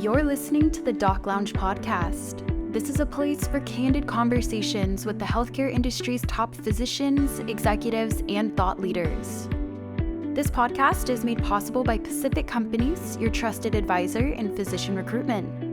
You're listening to the Doc Lounge podcast. This is a place for candid conversations with the healthcare industry's top physicians, executives, and thought leaders. This podcast is made possible by Pacific Companies, your trusted advisor in physician recruitment.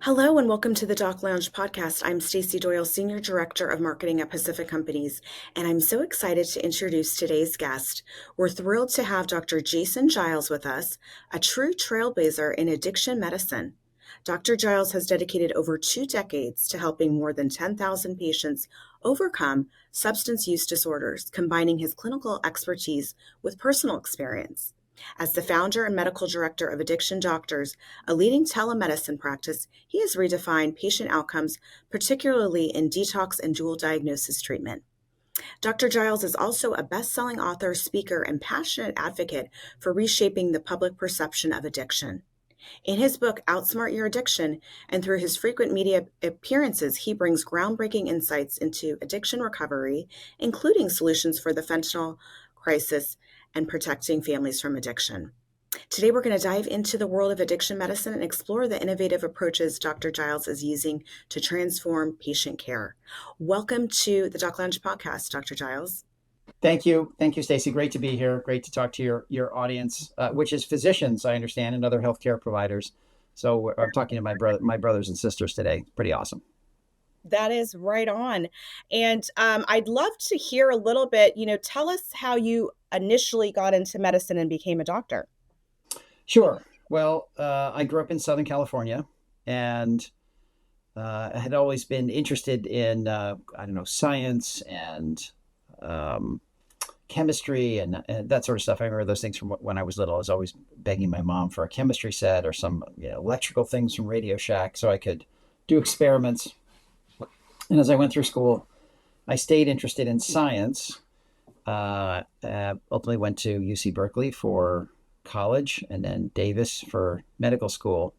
Hello and welcome to the Doc Lounge podcast. I'm Stacey Doyle, Senior Director of Marketing at Pacific Companies, and I'm so excited to introduce today's guest. We're thrilled to have Dr. Jason Giles with us, a true trailblazer in addiction medicine. Dr. Giles has dedicated over 2 decades to helping more than 10,000 patients overcome substance use disorders, combining his clinical expertise with personal experience. As the founder and medical director of Addiction Doctors, a leading telemedicine practice, he has redefined patient outcomes, particularly in detox and dual diagnosis treatment. Dr. Giles is also a best-selling author, speaker, and passionate advocate for reshaping the public perception of addiction. In his book, Outsmart Your Addiction, and through his frequent media appearances, he brings groundbreaking insights into addiction recovery, including solutions for the fentanyl crisis and protecting families from addiction. Today, we're going to dive into the world of addiction medicine and explore the innovative approaches Dr. Giles is using to transform patient care. Welcome to the Doc Lounge podcast, Dr. Giles. Thank you. Thank you, Stacey. Great to be here. Great to talk to your audience, which is physicians, I understand, and other healthcare providers. So I'm talking to my brothers and sisters today. Pretty awesome. That is right on. And I'd love to hear a little bit, tell us how you initially got into medicine and became a doctor. Sure. Well, I grew up in Southern California and I had always been interested in, science and chemistry and that sort of stuff. I remember those things from when I was little. I was always begging my mom for a chemistry set or some electrical things from Radio Shack so I could do experiments. And as I went through school, I stayed interested in science. Ultimately went to UC Berkeley for college and then Davis for medical school.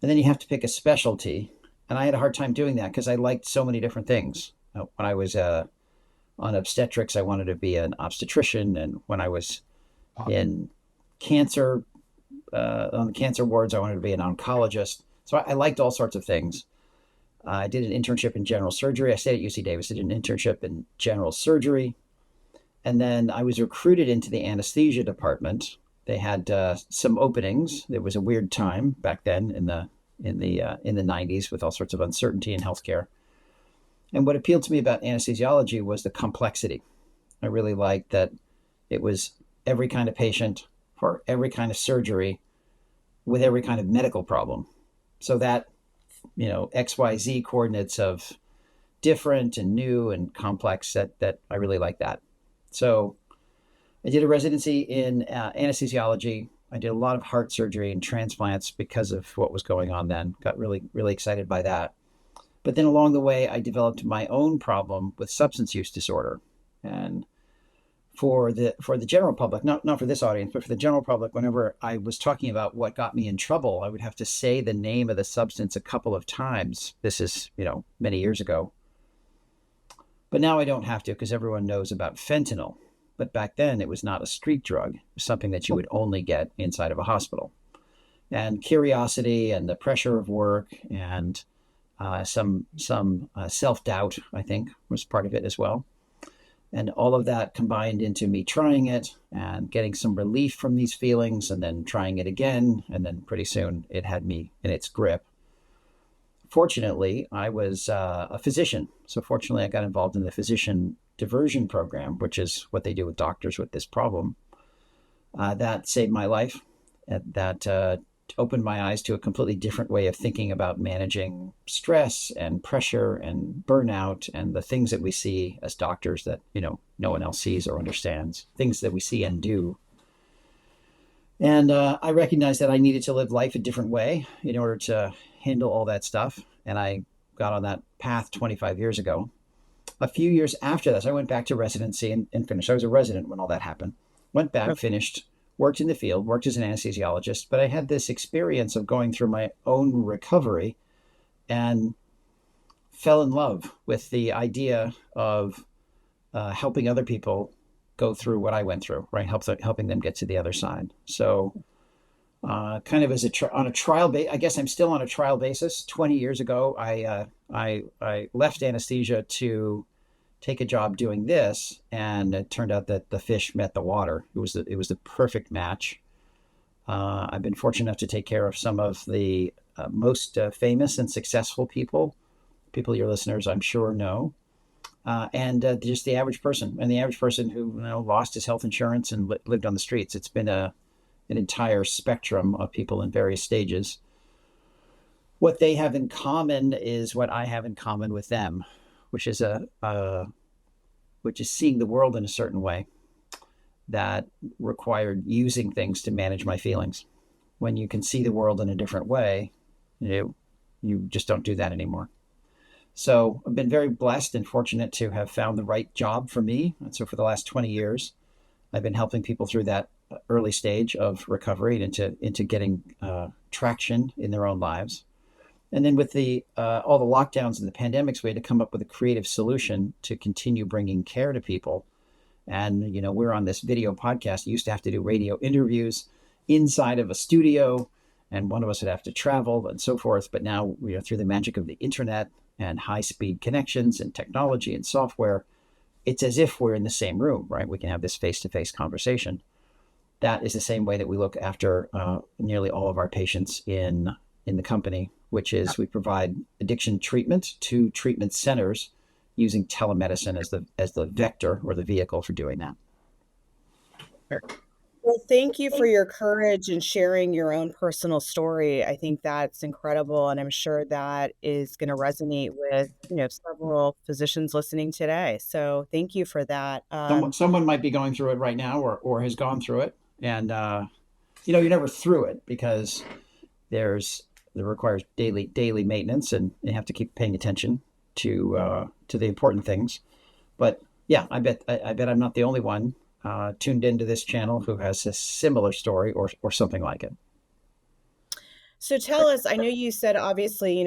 And then you have to pick a specialty. And I had a hard time doing that because I liked so many different things. When I was on obstetrics, I wanted to be an obstetrician. And when I was in cancer, on the cancer wards, I wanted to be an oncologist. So I liked all sorts of things. I did an internship in general surgery. I stayed at UC Davis. I did an internship in general surgery. And then I was recruited into the anesthesia department. They had some openings. It was a weird time back then in the 90s with all sorts of uncertainty in healthcare. And what appealed to me about anesthesiology was the complexity. I really liked that it was every kind of patient for every kind of surgery with every kind of medical problem. So that XYZ coordinates of different and new and complex that I really like that. So I did a residency in anesthesiology. I did a lot of heart surgery and transplants because of what was going on then. Got really, really excited by that. But then along the way, I developed my own problem with substance use disorder. And for the general public, not for this audience, but for the general public, whenever I was talking about what got me in trouble, I would have to say the name of the substance a couple of times. This is, many years ago. But now I don't have to because everyone knows about fentanyl. But back then it was not a street drug. It was something that you would only get inside of a hospital. And curiosity and the pressure of work and some self-doubt, I think, was part of it as well. And all of that combined into me trying it and getting some relief from these feelings and then trying it again. And then pretty soon it had me in its grip. Fortunately, I was a physician. So fortunately, I got involved in the physician diversion program, which is what they do with doctors with this problem. That saved my life. That opened my eyes to a completely different way of thinking about managing stress and pressure and burnout and the things that we see as doctors that, no one else sees or understands, things that we see and do. And I recognized that I needed to live life a different way in order to handle all that stuff. And I got on that path 25 years ago. A few years after this, I went back to residency and finished. I was a resident when all that happened. Went back, finished, worked in the field, worked as an anesthesiologist, but I had this experience of going through my own recovery and fell in love with the idea of helping other people go through what I went through, right? Helping them get to the other side. So kind of as on a trial base, I guess I'm still on a trial basis. 20 years ago, I left anesthesia to take a job doing this, and it turned out that the fish met the water. It was the perfect match. I've been fortunate enough to take care of some of the most famous and successful people your listeners, I'm sure, know. And just the average person, who lost his health insurance and lived on the streets. It's been an entire spectrum of people in various stages. What they have in common is what I have in common with them, which is seeing the world in a certain way that required using things to manage my feelings. When you can see the world in a different way, you just don't do that anymore. So I've been very blessed and fortunate to have found the right job for me. And so for the last 20 years, I've been helping people through that early stage of recovery into getting traction in their own lives. And then with all the lockdowns and the pandemics, we had to come up with a creative solution to continue bringing care to people. And, we're on this video podcast. You used to have to do radio interviews inside of a studio, and one of us would have to travel and so forth. But now, through the magic of the internet and high-speed connections and technology and software, it's as if we're in the same room, right? We can have this face-to-face conversation. That is the same way that we look after nearly all of our patients in the company, which is we provide addiction treatment to treatment centers using telemedicine as the vector or the vehicle for doing that. Well, thank you for your courage and sharing your own personal story. I think that's incredible, and I'm sure that is going to resonate with several physicians listening today. So thank you for that. Someone might be going through it right now, or has gone through it, and you're never through it because it requires daily maintenance, and you have to keep paying attention to the important things. But yeah, I bet I'm not the only one tuned into this channel who has a similar story or something like it. So tell us, I know you said obviously,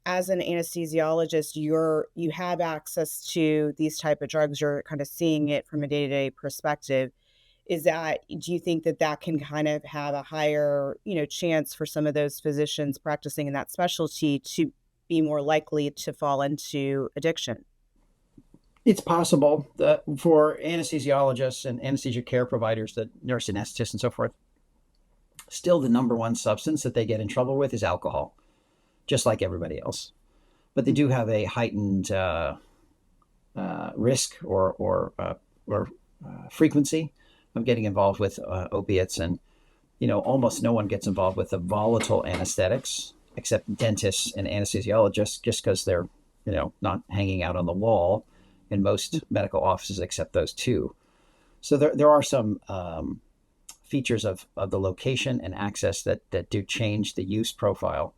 as an anesthesiologist, you have access to these type of drugs. You're kind of seeing it from a day-to-day perspective. Do you think that can kind of have a higher, chance for some of those physicians practicing in that specialty to be more likely to fall into addiction? It's possible that for anesthesiologists and anesthesia care providers, the nurse anesthetists and so forth, still the number one substance that they get in trouble with is alcohol, just like everybody else. But they do have a heightened risk or frequency of getting involved with opiates. And, almost no one gets involved with the volatile anesthetics except dentists and anesthesiologists, just because they're, not hanging out on the wall in most medical offices except those two. So there are some features of the location and access that do change the use profile.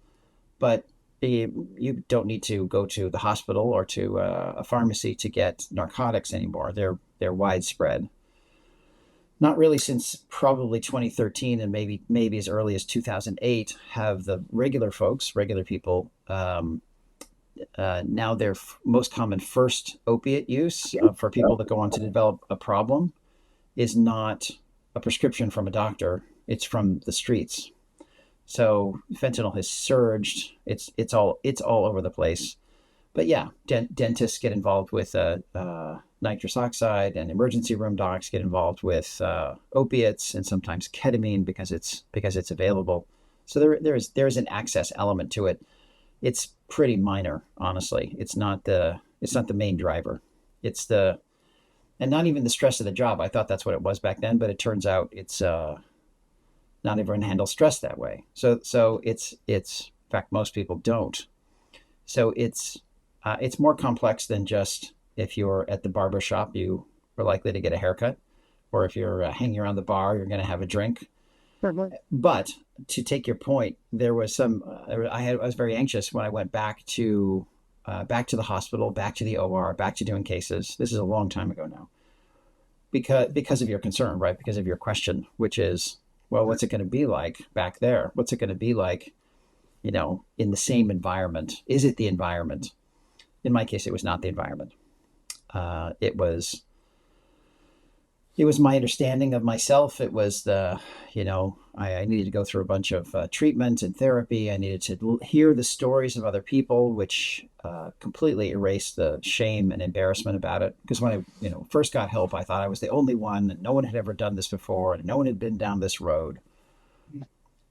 But you don't need to go to the hospital or to a pharmacy to get narcotics anymore. They're widespread. Not really since probably 2013, and maybe as early as 2008, have the regular people now their most common first opiate use for people that go on to develop a problem is not a prescription from a doctor. It's from the streets. So fentanyl has surged. It's all over the place. But yeah, dentists get involved with nitrous oxide, and emergency room docs get involved with opiates and sometimes ketamine because it's available. So there is an access element to it. It's pretty minor, honestly. It's not the main driver. And not even the stress of the job. I thought that's what it was back then, but it turns out it's not everyone handles stress that way. So it's in fact, most people don't. So it's more complex than just if you're at the barber shop, you are likely to get a haircut, or if you're hanging around the bar, you're going to have a drink. But to take your point, there was I was very anxious when I went back to the hospital, back to the OR, back to doing cases. This is a long time ago now, because of your concern, right? Because of your question, which is, well, what's it going to be like back there? What's it going to be like, in the same environment? Is it the environment? In my case, it was not the environment. It was it was my understanding of myself. It was I needed to go through a bunch of treatment and therapy. I needed to hear the stories of other people, which completely erased the shame and embarrassment about it. Because when I first got help, I thought I was the only one, and no one had ever done this before, and no one had been down this road.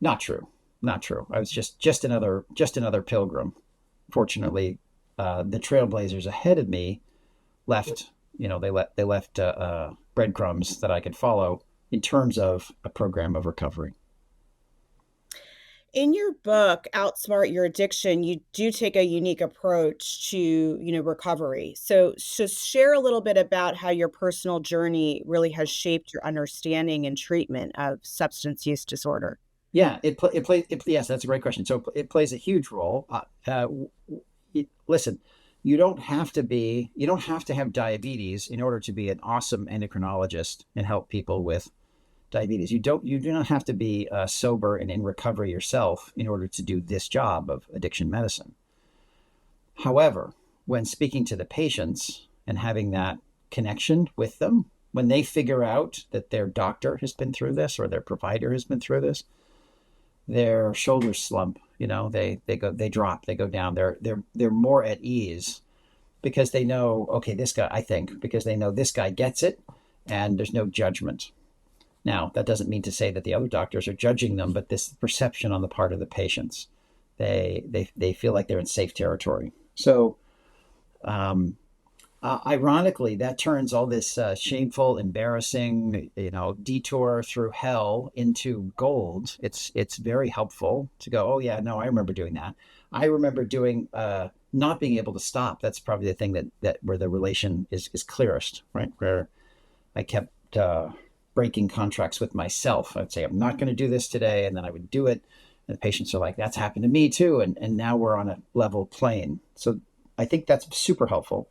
Not true. Not true. I was just another pilgrim. Fortunately, the trailblazers ahead of me left they left breadcrumbs that I could follow in terms of a program of recovery. In your book, Outsmart Your Addiction, you do take a unique approach to, recovery. So just share a little bit about how your personal journey really has shaped your understanding and treatment of substance use disorder. Yeah, yes, that's a great question. So it plays a huge role. Listen, you don't have to have diabetes in order to be an awesome endocrinologist and help people with diabetes. You do not have to be sober and in recovery yourself in order to do this job of addiction medicine. However, when speaking to the patients and having that connection with them, when they figure out that their doctor has been through this or their provider has been through this, their shoulders slump. They drop, they go down. They're more at ease because they know, okay, this guy, I think, because they know this guy gets it, and there's no judgment. Now, that doesn't mean to say that the other doctors are judging them, but this perception on the part of the patients, they feel like they're in safe territory. So, ironically, that turns all this shameful, embarrassing, detour through hell into gold. It's very helpful to go, oh yeah, no, I remember doing that. I remember doing not being able to stop. That's probably the thing that where the relation is clearest, right? Where I kept breaking contracts with myself. I'd say, I'm not going to do this today. And then I would do it. And the patients are like, that's happened to me too. And now we're on a level plane. So I think that's super helpful.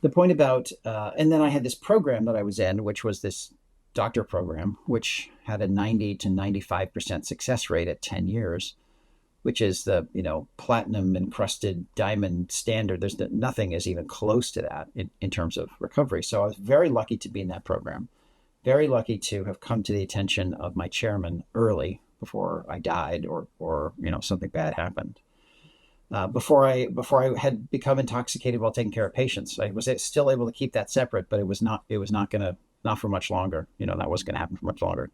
The point about, and then I had this program that I was in, which was this doctor program, which had a 90 to 95% success rate at 10 years, which is the, platinum encrusted diamond standard. There's nothing is even close to that in terms of recovery. So I was very lucky to be in that program. Very lucky to have come to the attention of my chairman early before I died or something bad happened. Before I had become intoxicated while taking care of patients, I was still able to keep that separate, but it was not for much longer. That wasn't going to happen for much longer.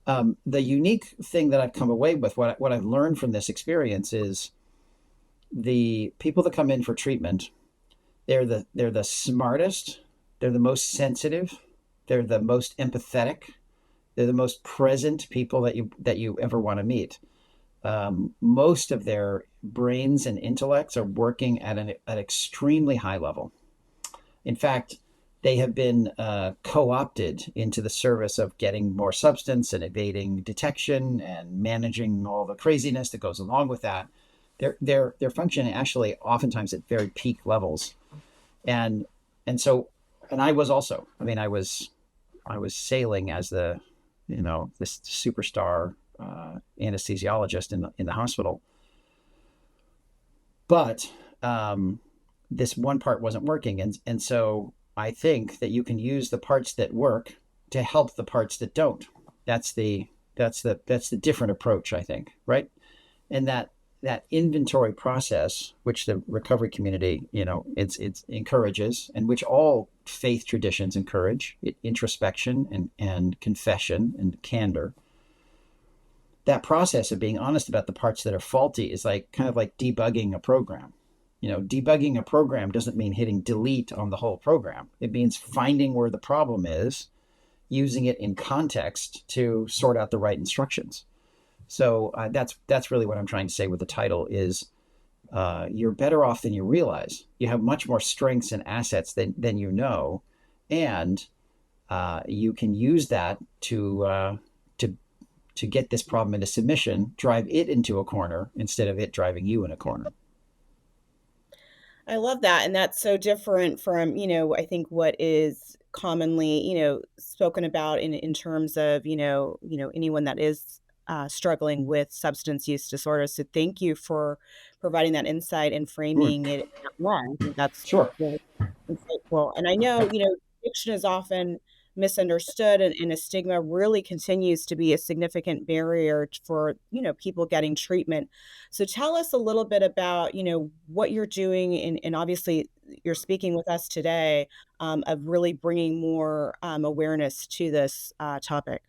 The unique thing that I've come away with, what I've learned from this experience is the people that come in for treatment, they're the smartest, they're the most sensitive, they're the most empathetic, they're the most present people that you ever want to meet. Most of their brains and intellects are working at an extremely high level. In fact, they have been co-opted into the service of getting more substance and evading detection and managing all the craziness that goes along with that. They're functioning actually oftentimes at very peak levels, and I was also. I mean, I was sailing as this superstar anesthesiologist in the hospital, but this one part wasn't working, and so I think that you can use the parts that work to help the parts that don't. That's the different approach, I think, right? And that inventory process, which the recovery community, it's encourages, and which all faith traditions encourage, introspection and confession and candor. That process of being honest about the parts that are faulty is kind of like debugging a program. Debugging a program doesn't mean hitting delete on the whole program. It means finding where the problem is, using it in context to sort out the right instructions. So that's really what I'm trying to say with the title is you're better off than you realize. You have much more strengths and assets than you know, and you can use that to get this problem into submission, drive it into a corner instead of it driving you in a corner. I love that, and that's so different from, I think what is commonly, spoken about in terms of, anyone that is struggling with substance use disorders. So thank you for providing that insight and framing it in that way. I think that's Sure. really insightful. And I know, addiction is often misunderstood, and a stigma really continues to be a significant barrier for, people getting treatment. So tell us a little bit about, what you're doing, and obviously you're speaking with us today, of really bringing more awareness to this topic.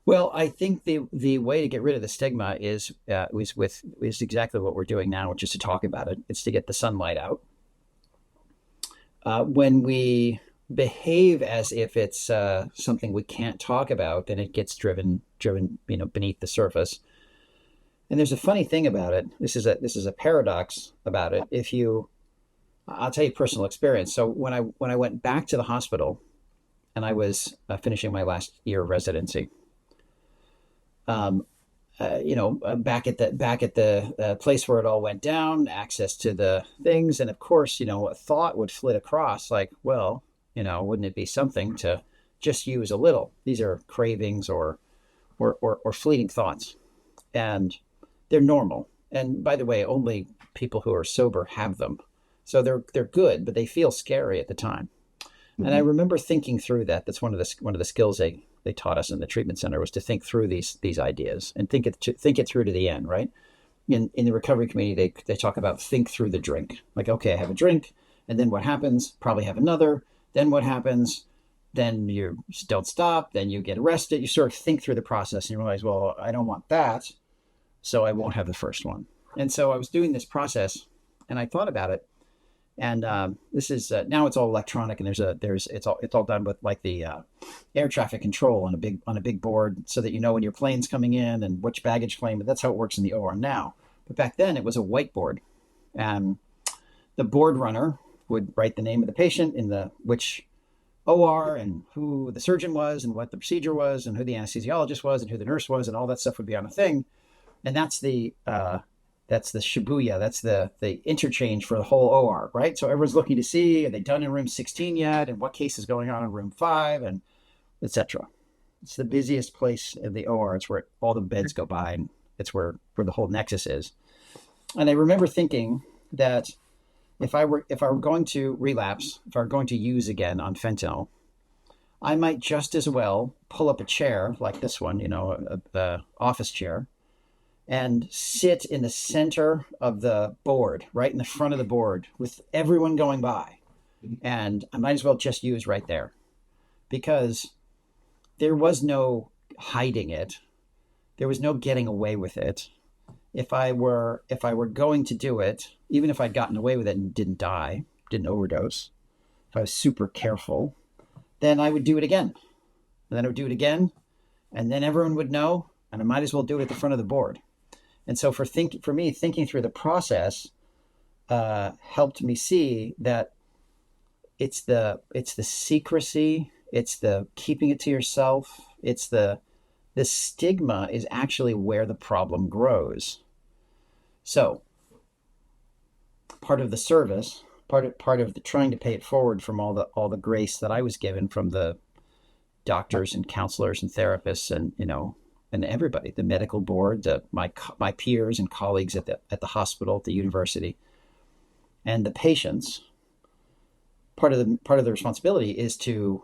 Well, I think the way to get rid of the stigma is exactly what we're doing now, which is to talk about it. It's to get the sunlight out. When we behave as if it's something we can't talk about, then it gets driven, beneath the surface. And there's a funny thing about it. This is a paradox about it. I'll tell you personal experience. So when I went back to the hospital, and I was finishing my last year of residency. Back at the place where it all went down, access to the things, and of course, a thought would flit across, like, well, wouldn't it be something to just use a little? These are cravings or fleeting thoughts, and they're normal. And by the way, only people who are sober have them, so they're good, but they feel scary at the time. Mm-hmm. And I remember thinking through that. That's one of the skills they taught us in the treatment center, was to think through these ideas and think it through to the end, right? In the recovery community, they talk about think through the drink. Like, okay, I have a drink, and then what happens? Probably have another. Then what happens? Then you don't stop. Then you get arrested. You sort of think through the process, and you realize, well, I don't want that, so I won't have the first one. And so I was doing this process, and I thought about it. And this is now it's all electronic, and it's all done with like the air traffic control on a big board, so that you know when your plane's coming in and which baggage claim. But that's how it works in the OR now. But back then it was a whiteboard, and the board runner would write the name of the patient in which OR, and who the surgeon was, and what the procedure was, and who the anesthesiologist was, and who the nurse was, and all that stuff would be on a thing. And that's the Shibuya. That's the interchange for the whole OR, right? So everyone's looking to see, are they done in room 16 yet? And what case is going on in room 5, and etc. It's the busiest place in the OR. It's where all the beds go by, and it's where the whole nexus is. And I remember thinking that if I were going to relapse, if I were going to use again on fentanyl, I might just as well pull up a chair like this one, the office chair, and sit in the center of the board, right in the front of the board, with everyone going by. And I might as well just use right there, because there was no hiding it. There was no getting away with it. If I were going to do it, even if I'd gotten away with it and didn't die, didn't overdose, if I was super careful, then I would do it again. And then I would do it again, and then everyone would know, and I might as well do it at the front of the board. And so for me, thinking through the process helped me see that it's the secrecy, it's the keeping it to yourself, it's the stigma is actually where the problem grows. So part of the service, part of the trying to pay it forward from all the grace that I was given from the doctors and counselors and therapists and everybody, the medical board, my peers and colleagues at the hospital, at the university, and the patients. Part of the responsibility is to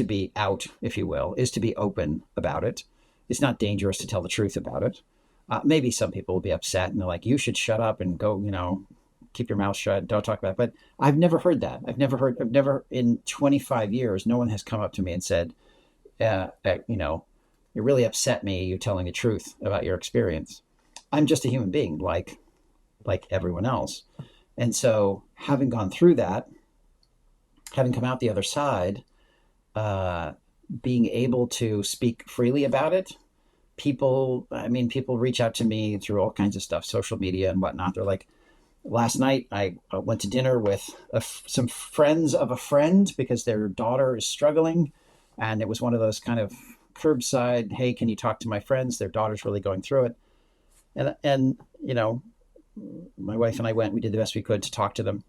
be out, if you will, is to be open about it. It's not dangerous to tell the truth about it. Maybe some people will be upset and they're like, "You should shut up and go, keep your mouth shut. Don't talk about it." But I've never heard that. I've never in 25 years, no one has come up to me and said, "It really upset me, you telling the truth about your experience." I'm just a human being like everyone else. And so having gone through that, having come out the other side, being able to speak freely about it, people reach out to me through all kinds of stuff, social media and whatnot. They're like, last night I went to dinner with some friends of a friend because their daughter is struggling. And it was one of those kind of curbside, hey, can you talk to my friends? Their daughter's really going through it. And my wife and I we did the best we could to talk to them.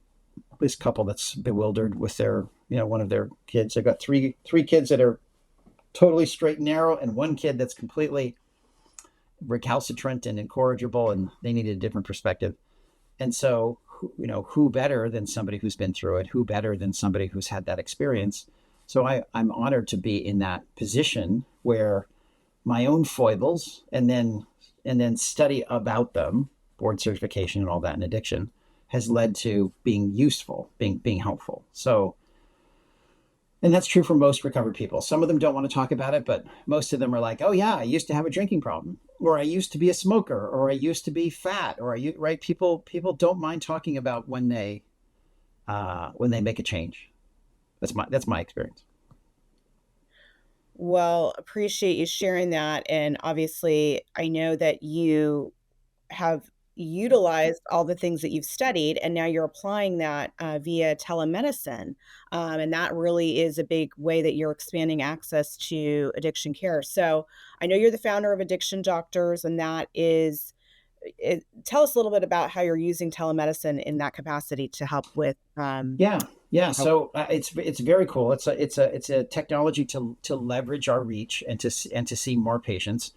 This couple that's bewildered with their, one of their kids. They've got three kids that are totally straight and narrow, and one kid that's completely recalcitrant and incorrigible, and they needed a different perspective. And so, who better than somebody who's been through it? Who better than somebody who's had that experience So I'm honored to be in that position where my own foibles and then study about them, board certification and all that in addiction, has led to being useful, being helpful. So, and that's true for most recovered people. Some of them don't want to talk about it, but most of them are like, oh yeah, I used to have a drinking problem, or I used to be a smoker, or I used to be fat, or right? People don't mind talking about when they make a change. That's my experience. Well, appreciate you sharing that. And obviously, I know that you have utilized all the things that you've studied, and now you're applying that via telemedicine. And that really is a big way that you're expanding access to addiction care. So I know you're the founder of Addiction Doctors, and that is, tell us a little bit about how you're using telemedicine in that capacity to help with. Yeah. So it's very cool. It's a technology to leverage our reach and to see more patients,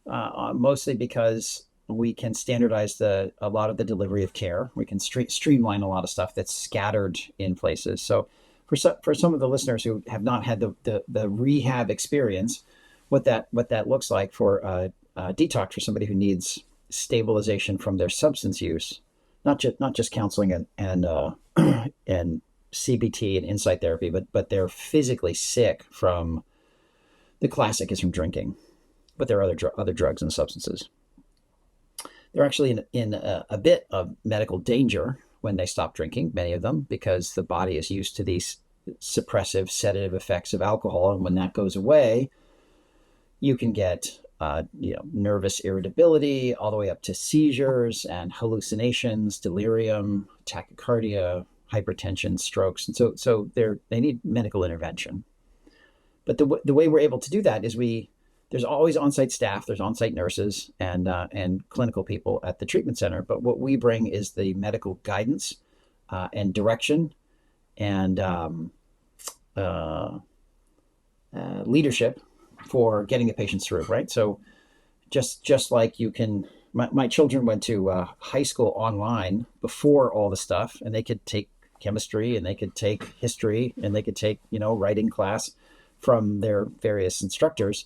mostly because we can standardize a lot of the delivery of care. We can streamline a lot of stuff that's scattered in places. So for some of the listeners who have not had the rehab experience, what that looks like for a detox for somebody who needs stabilization from their substance use, not just counseling and and CBT and insight therapy, but they're physically sick from, the classic is from drinking, but there are other drugs and substances. They're actually in a bit of medical danger when they stop drinking, many of them, because the body is used to these suppressive, sedative effects of alcohol. And when that goes away, you can get nervous irritability all the way up to seizures and hallucinations, delirium, tachycardia, hypertension, strokes. And so they need medical intervention. But the way we're able to do that is there's always on-site staff, there's on-site nurses and clinical people at the treatment center. But what we bring is the medical guidance and direction and leadership for getting the patients through, right? So just like you can, my children went to high school online before all the stuff, and they could take chemistry and they could take history and they could take, writing class from their various instructors.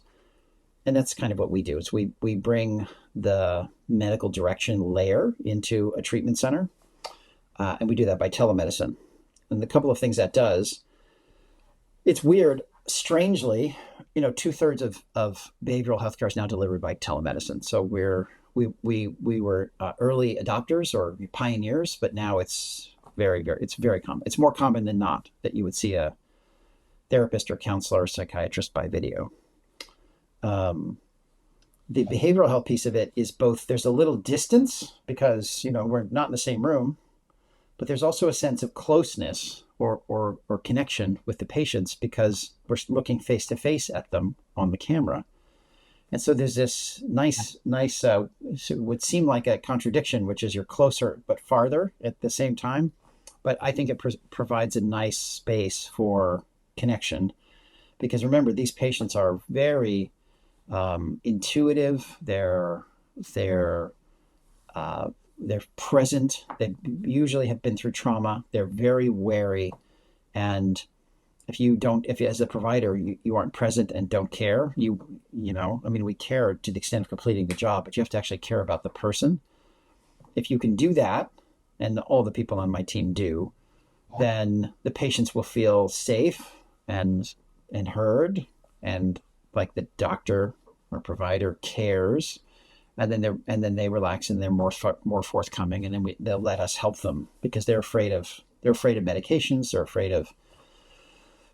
And that's kind of what we do is we bring the medical direction layer into a treatment center. And we do that by telemedicine. And the couple of things that does, it's weird. Strangely, 2/3 of behavioral healthcare is now delivered by telemedicine. So we were early adopters or pioneers, but now it's very common. It's more common than not that you would see a therapist or counselor or psychiatrist by video. The behavioral health piece of it is both, there's a little distance because, we're not in the same room, but there's also a sense of closeness or connection with the patients because we're looking face to face at them on the camera. And so there's this nice, would seem like a contradiction, which is you're closer but farther at the same time. But I think it provides a nice space for connection because remember, these patients are very intuitive. They're present. They usually have been through trauma. They're very wary. And if you as a provider, you aren't present and don't care, we care to the extent of completing the job, but you have to actually care about the person. If you can do that, and all the people on my team do, then the patients will feel safe and heard, and like the doctor or provider cares, and then they relax and they're more forthcoming, and then they'll let us help them because they're afraid of medications, they're afraid of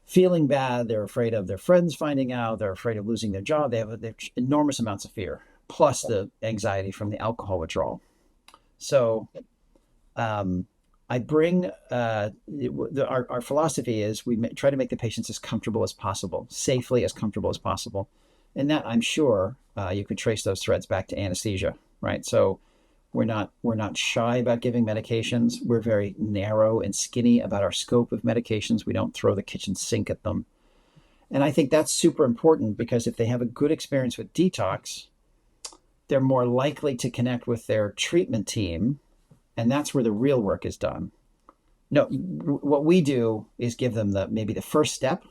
feeling bad, they're afraid of their friends finding out, they're afraid of losing their job. They have enormous amounts of fear, plus the anxiety from the alcohol withdrawal. So I bring our philosophy is we try to make the patients as comfortable as possible, safely as comfortable as possible. And that, I'm sure, you could trace those threads back to anesthesia, right? So we're not shy about giving medications. We're very narrow and skinny about our scope of medications. We don't throw the kitchen sink at them. And I think that's super important because if they have a good experience with detox, they're more likely to connect with their treatment team. And that's where the real work is done. No, what we do is give them maybe the first step,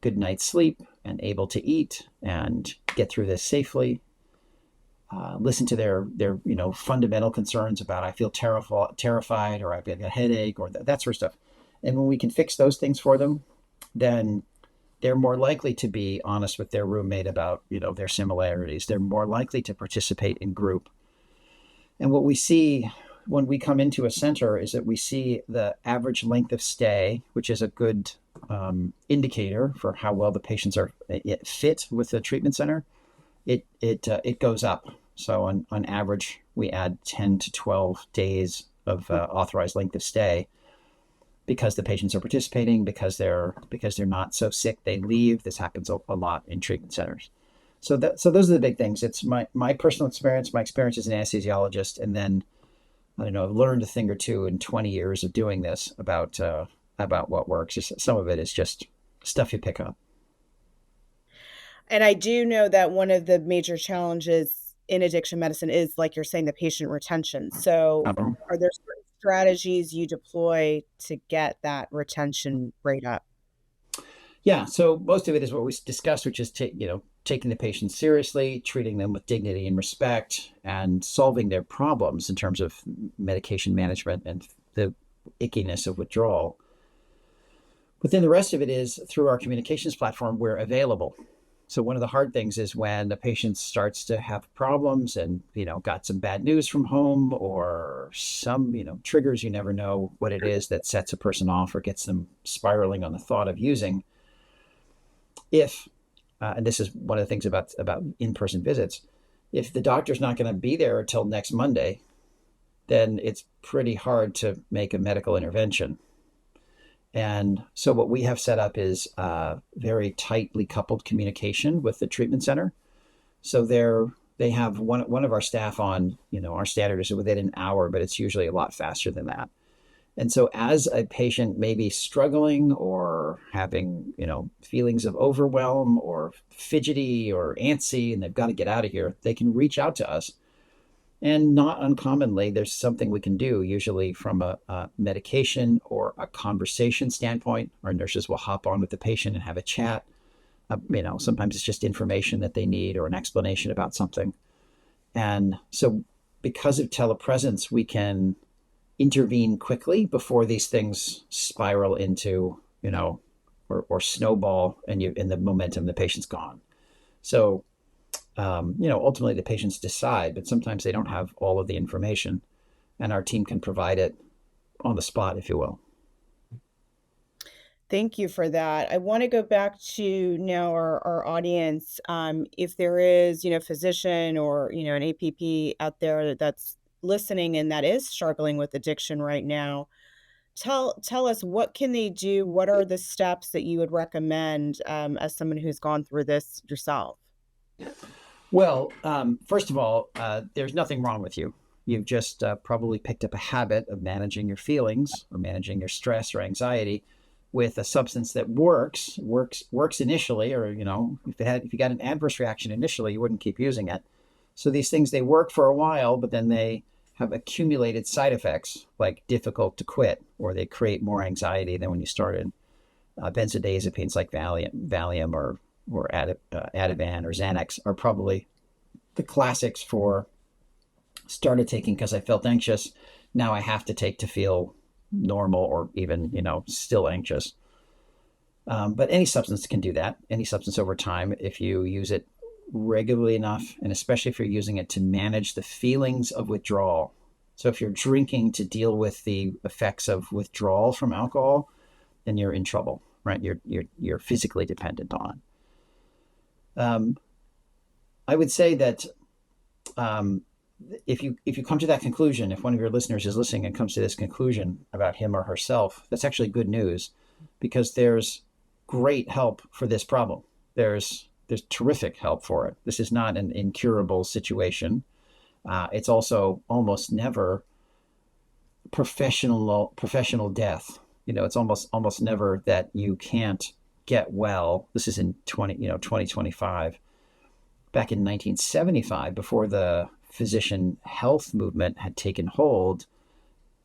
good night's sleep and able to eat and get through this safely. Listen to their fundamental concerns about I feel terrified, or I've got a headache, or that sort of stuff. And when we can fix those things for them, then they're more likely to be honest with their roommate about their similarities. They're more likely to participate in group. And what we see when we come into a center is that we see the average length of stay, which is a good indicator for how well the patients are fit with the treatment center. It goes up. So on average, we add 10 to 12 days of authorized length of stay because the patients are participating, because they're not so sick they leave. This happens a lot in treatment centers. So those are the big things. It's my personal experience, my experience as an anesthesiologist, and then I've learned a thing or two in 20 years of doing this about what works. Some of it is just stuff you pick up. And I do know that one of the major challenges in addiction medicine is, like you're saying, the patient retention. So are there certain strategies you deploy to get that retention rate up? Yeah. So most of it is what we discussed, which is taking the patient seriously, treating them with dignity and respect, and solving their problems in terms of medication management and the ickiness of withdrawal. But then the rest of it is through our communications platform, we're available. So one of the hard things is when the patient starts to have problems and, got some bad news from home or some, triggers, you never know what it is that sets a person off or gets them spiraling on the thought of using. And this is one of the things about in-person visits, if the doctor's not going to be there until next Monday, then it's pretty hard to make a medical intervention. And so what we have set up is very tightly coupled communication with the treatment center. So they have one of our staff on, our standard is within an hour, but it's usually a lot faster than that. And so as a patient may be struggling or having, feelings of overwhelm or fidgety or antsy, and they've got to get out of here, they can reach out to us. And not uncommonly, there's something we can do, usually from a medication or a conversation standpoint. Our nurses will hop on with the patient and have a chat. Sometimes it's just information that they need or an explanation about something. And so because of telepresence, we can intervene quickly before these things spiral into, or snowball and the momentum, the patient's gone. So ultimately the patients decide, but sometimes they don't have all of the information, and our team can provide it on the spot, if you will. Thank you for that. I want to go back to now our audience. If there is, physician or, an APP out there that's listening and that is struggling with addiction right now, tell us, what can they do? What are the steps that you would recommend as someone who's gone through this yourself? Well, first of all, there's nothing wrong with you. You've just probably picked up a habit of managing your feelings or managing your stress or anxiety with a substance that works initially, or if you got an adverse reaction initially, you wouldn't keep using it. So these things, they work for a while, but then they have accumulated side effects like difficult to quit, or they create more anxiety than when you started. Benzodiazepines like Valium or Ativan or Xanax are probably the classics for started taking because I felt anxious. Now I have to take to feel normal or even, still anxious. But any substance can do that. Any substance over time, if you use it regularly enough, and especially if you're using it to manage the feelings of withdrawal. So if you're drinking to deal with the effects of withdrawal from alcohol, then you're in trouble, right? You're physically dependent on. I would say that if you come to that conclusion, if one of your listeners is listening and comes to this conclusion about him or herself, that's actually good news, because there's great help for this problem. There's terrific help for it. This is not an incurable situation. It's also almost never professional death. It's almost never that you can't get well. This is in 2025. Back in 1975, before the physician health movement had taken hold,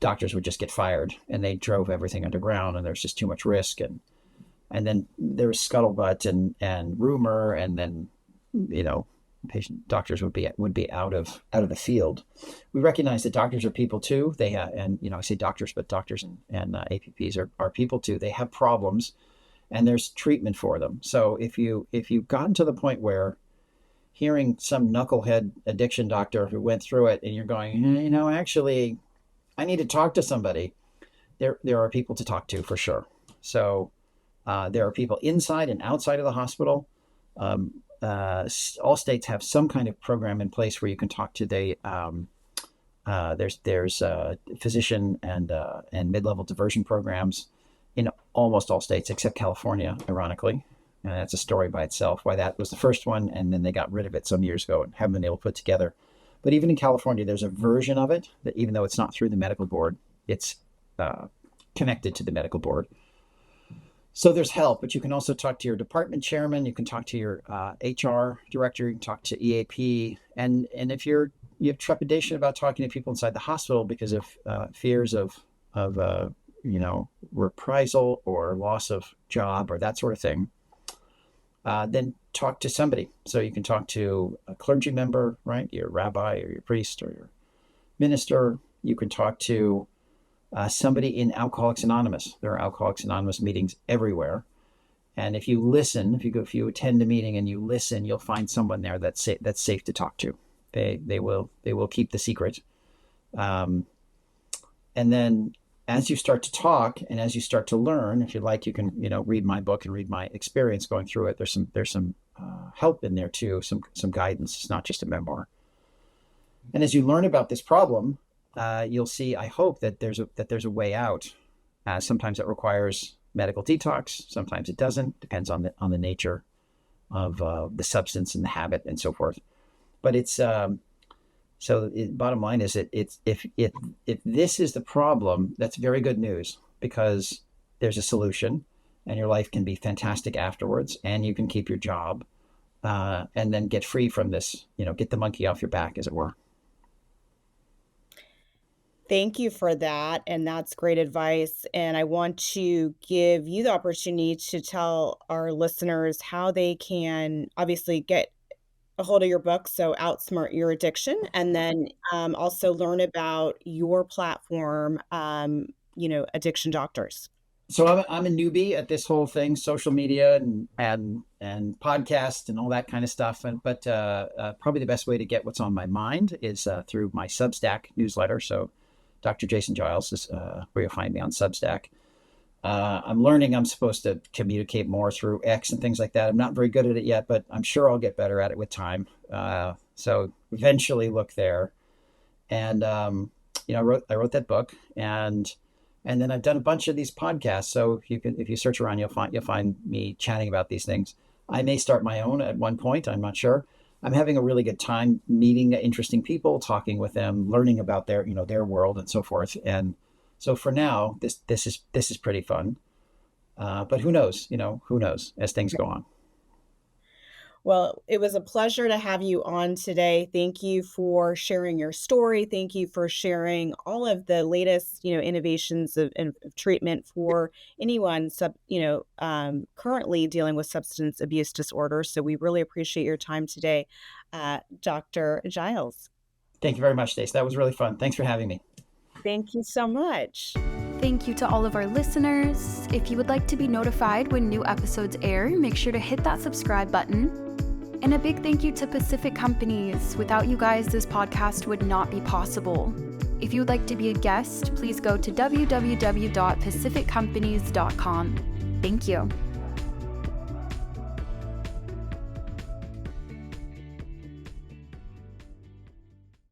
doctors would just get fired, and they drove everything underground, and there's just too much risk. And then there was scuttlebutt and rumor, and then, doctors would be out of the field. We recognize that doctors are people too. They I say doctors, but doctors and APPs are people too. They have problems, and there's treatment for them. So if you've gotten to the point where hearing some knucklehead addiction doctor who went through it, and you're going, actually, I need to talk to somebody, there are people to talk to for sure. So there are people inside and outside of the hospital. All states have some kind of program in place where you can talk to there's physician and mid-level diversion programs in almost all states except California, ironically. And that's a story by itself, why that was the first one, and then they got rid of it some years ago and haven't been able to put together. But even in California, there's a version of it that, even though it's not through the medical board, it's connected to the medical board. So there's help, but you can also talk to your department chairman, you can talk to your HR director, you can talk to EAP, and if you have trepidation about talking to people inside the hospital because of fears of reprisal or loss of job or that sort of thing, then talk to somebody. So you can talk to a clergy member, right? Your rabbi or your priest or your minister. You can talk to somebody in Alcoholics Anonymous. There are Alcoholics Anonymous meetings everywhere. And if you listen, if you attend a meeting and you listen, you'll find someone there that's safe to talk to. They will keep the secret. And then as you start to talk and as you start to learn, if you like, you can read my book and read my experience going through it. There's some help in there too, some guidance. It's not just a memoir. And as you learn about this problem, you'll see, I hope, that there's a way out. Sometimes it requires medical detox. Sometimes it doesn't. Depends on the nature of the substance and the habit and so forth. But it's bottom line is if this is the problem, that's very good news, because there's a solution, and your life can be fantastic afterwards, and you can keep your job, and then get free from this. Get the monkey off your back, as it were. Thank you for that. And that's great advice. And I want to give you the opportunity to tell our listeners how they can obviously get a hold of your book, so Outsmart Your Addiction, and then also learn about your platform, Addiction Doctors. So I'm a newbie at this whole thing, social media and podcast and all that kind of stuff. But probably the best way to get what's on my mind is through my Substack newsletter. So Dr. Jason Giles is where you'll find me on Substack. I'm learning I'm supposed to communicate more through X and things like that. I'm not very good at it yet, but I'm sure I'll get better at it with time. So eventually look there. And, I wrote that book, and then I've done a bunch of these podcasts. So if you search around, you'll find me chatting about these things. I may start my own at one point. I'm not sure. I'm having a really good time meeting interesting people, talking with them, learning about their world and so forth. And so for now, this is pretty fun. But who knows? Who knows as things go on. Well, it was a pleasure to have you on today. Thank you for sharing your story. Thank you for sharing all of the latest, innovations of treatment for anyone currently dealing with substance abuse disorder. So we really appreciate your time today, Dr. Giles. Thank you very much, Stacey. That was really fun. Thanks for having me. Thank you so much. Thank you to all of our listeners. If you would like to be notified when new episodes air, make sure to hit that subscribe button. And a big thank you to Pacific Companies. Without you guys, this podcast would not be possible. If you would like to be a guest, please go to www.pacificcompanies.com. Thank you.